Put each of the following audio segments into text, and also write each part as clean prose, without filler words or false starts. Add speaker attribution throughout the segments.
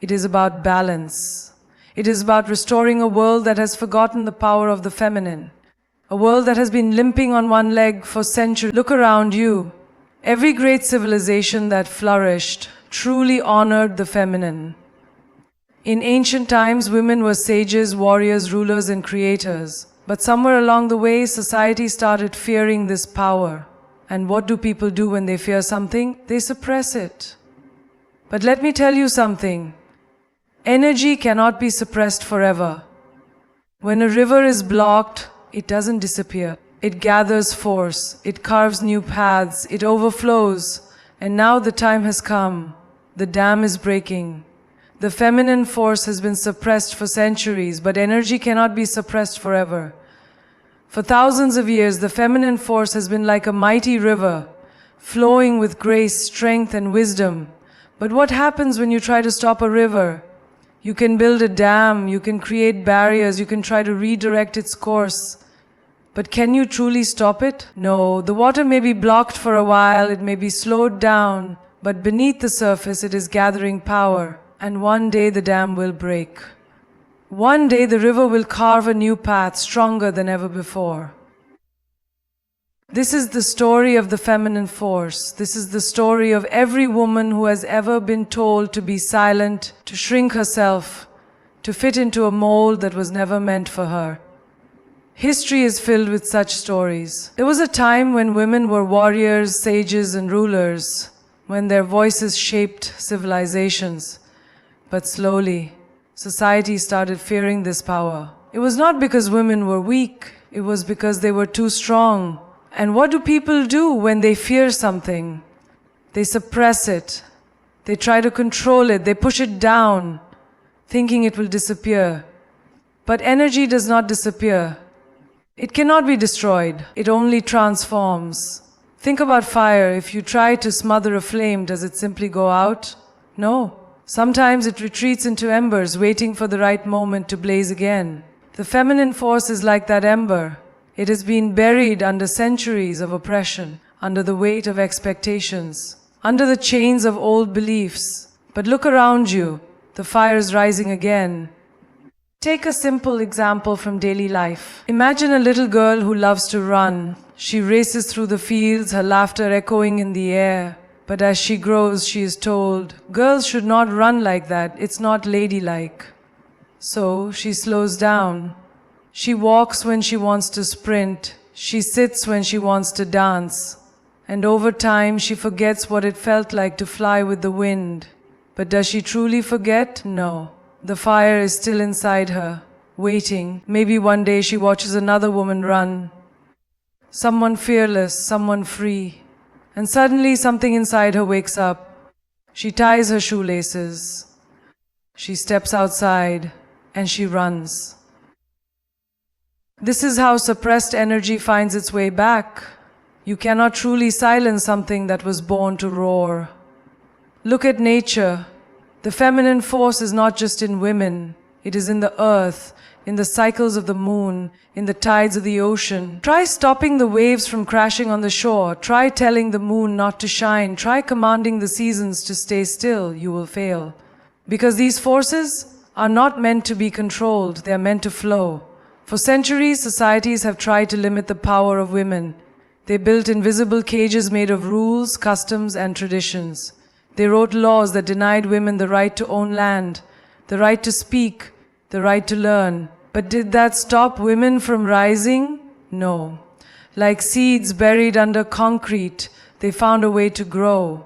Speaker 1: It is about balance. It is about restoring a world that has forgotten the power of the feminine. A world that has been limping on one leg for centuries. Look around you. Every great civilization that flourished truly honored the feminine. In ancient times, women were sages, warriors, rulers, and creators. But somewhere along the way, society started fearing this power. And what do people do when they fear something? They suppress it. But let me tell you something. Energy cannot be suppressed forever. When a river is blocked, it doesn't disappear. It gathers force. It carves new paths. It overflows. And now the time has come. The dam is breaking. The feminine force has been suppressed for centuries, but energy cannot be suppressed forever. For thousands of years, the feminine force has been like a mighty river, flowing with grace, strength, and wisdom. But what happens when you try to stop a river? You can build a dam, you can create barriers, you can try to redirect its course. But can you truly stop it? No, the water may be blocked for a while, it may be slowed down, but beneath the surface it is gathering power. And one day the dam will break. One day the river will carve a new path stronger than ever before. This is the story of the feminine force. This is the story of every woman who has ever been told to be silent, to shrink herself, to fit into a mold that was never meant for her. History is filled with such stories. There was a time when women were warriors, sages, and rulers, when their voices shaped civilizations. But slowly, society started fearing this power. It was not because women were weak, it was because they were too strong. And what do people do when they fear something? They suppress it. They try to control it. They push it down, thinking it will disappear. But energy does not disappear. It cannot be destroyed. It only transforms. Think about fire. If you try to smother a flame, does it simply go out? No. Sometimes it retreats into embers, waiting for the right moment to blaze again. The feminine force is like that ember. It has been buried under centuries of oppression, under the weight of expectations, under the chains of old beliefs. But look around you. The fire is rising again. Take a simple example from daily life. Imagine a little girl who loves to run. She races through the fields, her laughter echoing in the air. But as she grows, she is told, girls should not run like that, it's not ladylike. So she slows down. She walks when she wants to sprint. She sits when she wants to dance. And over time, she forgets what it felt like to fly with the wind. But does she truly forget? No. The fire is still inside her, waiting. Maybe one day she watches another woman run. Someone fearless, someone free. And suddenly something inside her wakes up. She ties her shoelaces. She steps outside and she runs. This is how suppressed energy finds its way back. You cannot truly silence something that was born to roar. Look at nature. The feminine force is not just in women. It is in the earth, in the cycles of the moon, in the tides of the ocean. Try stopping the waves from crashing on the shore. Try telling the moon not to shine. Try commanding the seasons to stay still. You will fail. Because these forces are not meant to be controlled. They are meant to flow. For centuries, societies have tried to limit the power of women. They built invisible cages made of rules, customs, and traditions. They wrote laws that denied women the right to own land, the right to speak, the right to learn. But did that stop women from rising? No. Like seeds buried under concrete, they found a way to grow.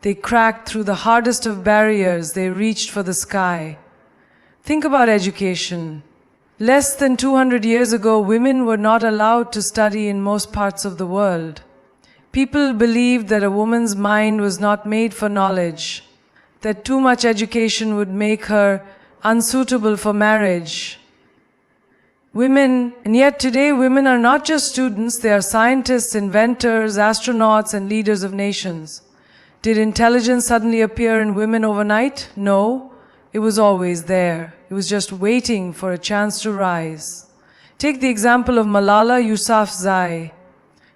Speaker 1: They cracked through the hardest of barriers. They reached for the sky. Think about education. Less than 200 years ago, women were not allowed to study in most parts of the world. People believed that a woman's mind was not made for knowledge, that too much education would make her unsuitable for marriage. And yet today women are not just students, they are scientists, inventors, astronauts, and leaders of nations. Did intelligence suddenly appear in women overnight? No, it was always there. It was just waiting for a chance to rise. Take the example of Malala Yousafzai,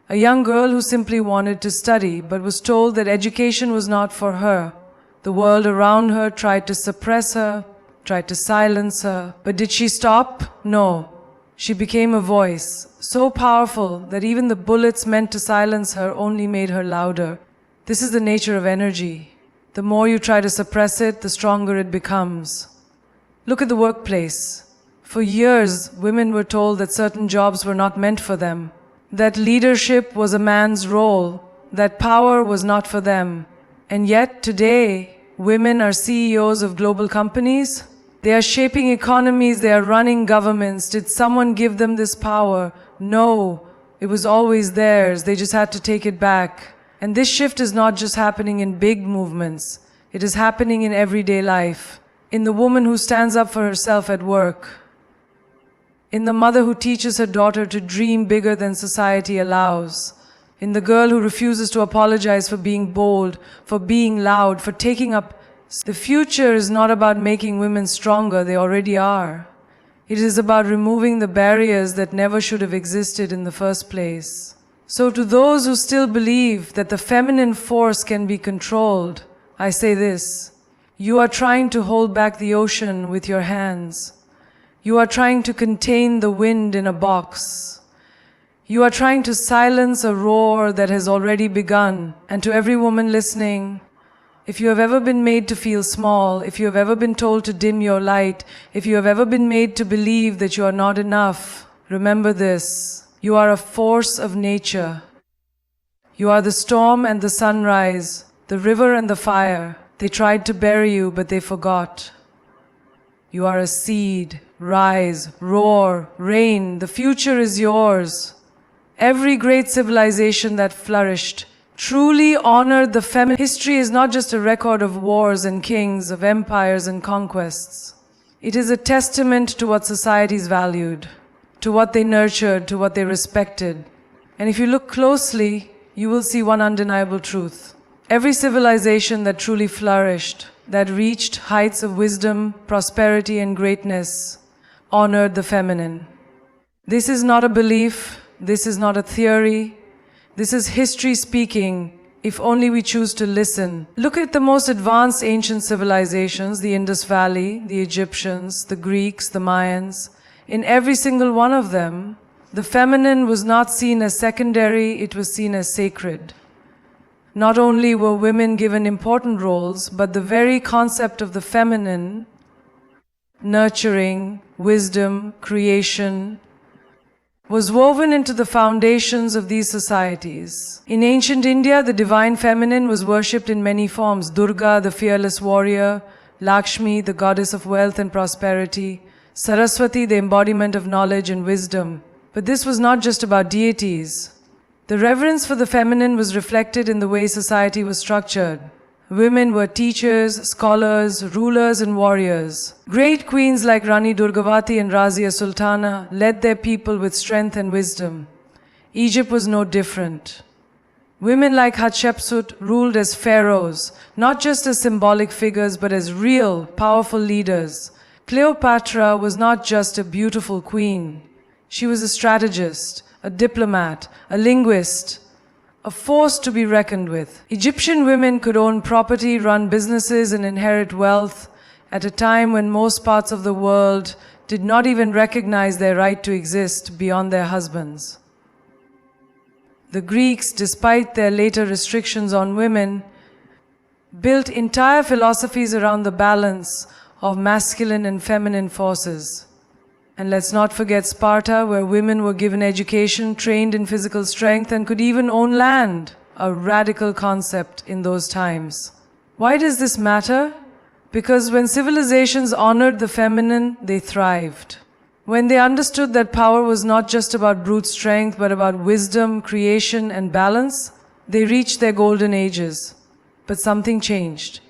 Speaker 1: a young girl who simply wanted to study, but was told that education was not for her. The world around her tried to suppress her, tried to silence her. But did she stop? No. She became a voice, so powerful that even the bullets meant to silence her only made her louder. This is the nature of energy. The more you try to suppress it, the stronger it becomes. Look at the workplace. For years, women were told that certain jobs were not meant for them, that leadership was a man's role, that power was not for them. And yet today, women are CEOs of global companies. They are shaping economies, they are running governments. Did someone give them this power? No, it was always theirs. They just had to take it back. And this shift is not just happening in big movements. It is happening in everyday life. In the woman who stands up for herself at work. In the mother who teaches her daughter to dream bigger than society allows. In the girl who refuses to apologize for being bold, for being loud, for taking up. The future is not about making women stronger, they already are. It is about removing the barriers that never should have existed in the first place. So to those who still believe that the feminine force can be controlled, I say this: you are trying to hold back the ocean with your hands. You are trying to contain the wind in a box. You are trying to silence a roar that has already begun. And to every woman listening, if you have ever been made to feel small, if you have ever been told to dim your light, if you have ever been made to believe that you are not enough, remember this: you are a force of nature. You are the storm and the sunrise, the river and the fire. They tried to bury you, but they forgot. You are a seed. Rise, roar, reign. The future is yours. Every great civilization that flourished truly honored the feminine. History is not just a record of wars and kings, of empires and conquests. It is a testament to what societies valued, to what they nurtured, to what they respected. And if you look closely, you will see one undeniable truth. Every civilization that truly flourished, that reached heights of wisdom, prosperity, and greatness, honored the feminine. This is not a belief, this is not a theory, this is history speaking, if only we choose to listen. Look at the most advanced ancient civilizations, the Indus Valley, the Egyptians, the Greeks, the Mayans. In every single one of them, the feminine was not seen as secondary, it was seen as sacred. Not only were women given important roles, but the very concept of the feminine, nurturing, wisdom, creation, was woven into the foundations of these societies. In ancient India, the divine feminine was worshipped in many forms. Durga, the fearless warrior; Lakshmi, the goddess of wealth and prosperity; Saraswati, the embodiment of knowledge and wisdom. But this was not just about deities. The reverence for the feminine was reflected in the way society was structured. Women were teachers, scholars, rulers, and warriors. Great queens like Rani Durgavati and Razia Sultana led their people with strength and wisdom. Egypt was no different. Women like Hatshepsut ruled as pharaohs, not just as symbolic figures, but as real, powerful leaders. Cleopatra was not just a beautiful queen. She was a strategist, a diplomat, a linguist, a force to be reckoned with. Egyptian women could own property, run businesses, and inherit wealth at a time when most parts of the world did not even recognize their right to exist beyond their husbands. The Greeks, despite their later restrictions on women, built entire philosophies around the balance of masculine and feminine forces. And let's not forget Sparta, where women were given education, trained in physical strength, and could even own land, a radical concept in those times. Why does this matter? Because when civilizations honored the feminine, they thrived. When they understood that power was not just about brute strength, but about wisdom, creation, and balance, they reached their golden ages. But something changed.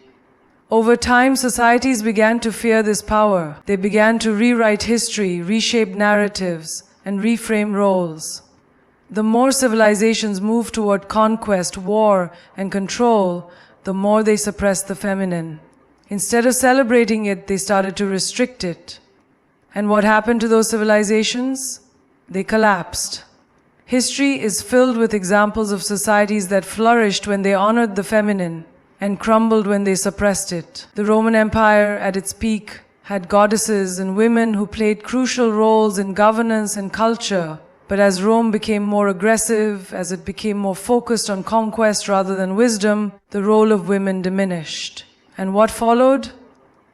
Speaker 1: Over time, societies began to fear this power. They began to rewrite history, reshape narratives, and reframe roles. The more civilizations moved toward conquest, war, and control, the more they suppressed the feminine. Instead of celebrating it, they started to restrict it. And what happened to those civilizations? They collapsed. History is filled with examples of societies that flourished when they honored the feminine, and crumbled when they suppressed it. The Roman Empire, at its peak, had goddesses and women who played crucial roles in governance and culture. But as Rome became more aggressive, as it became more focused on conquest rather than wisdom, the role of women diminished. And what followed?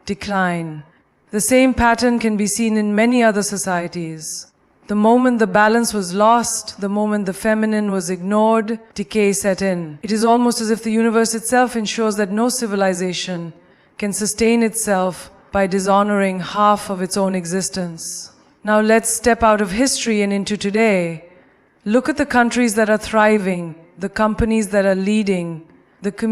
Speaker 1: Decline. The same pattern can be seen in many other societies. The moment the balance was lost, the moment the feminine was ignored, decay set in. It is almost as if the universe itself ensures that no civilization can sustain itself by dishonoring half of its own existence. Now let's step out of history and into today. Look at the countries that are thriving, the companies that are leading, the communities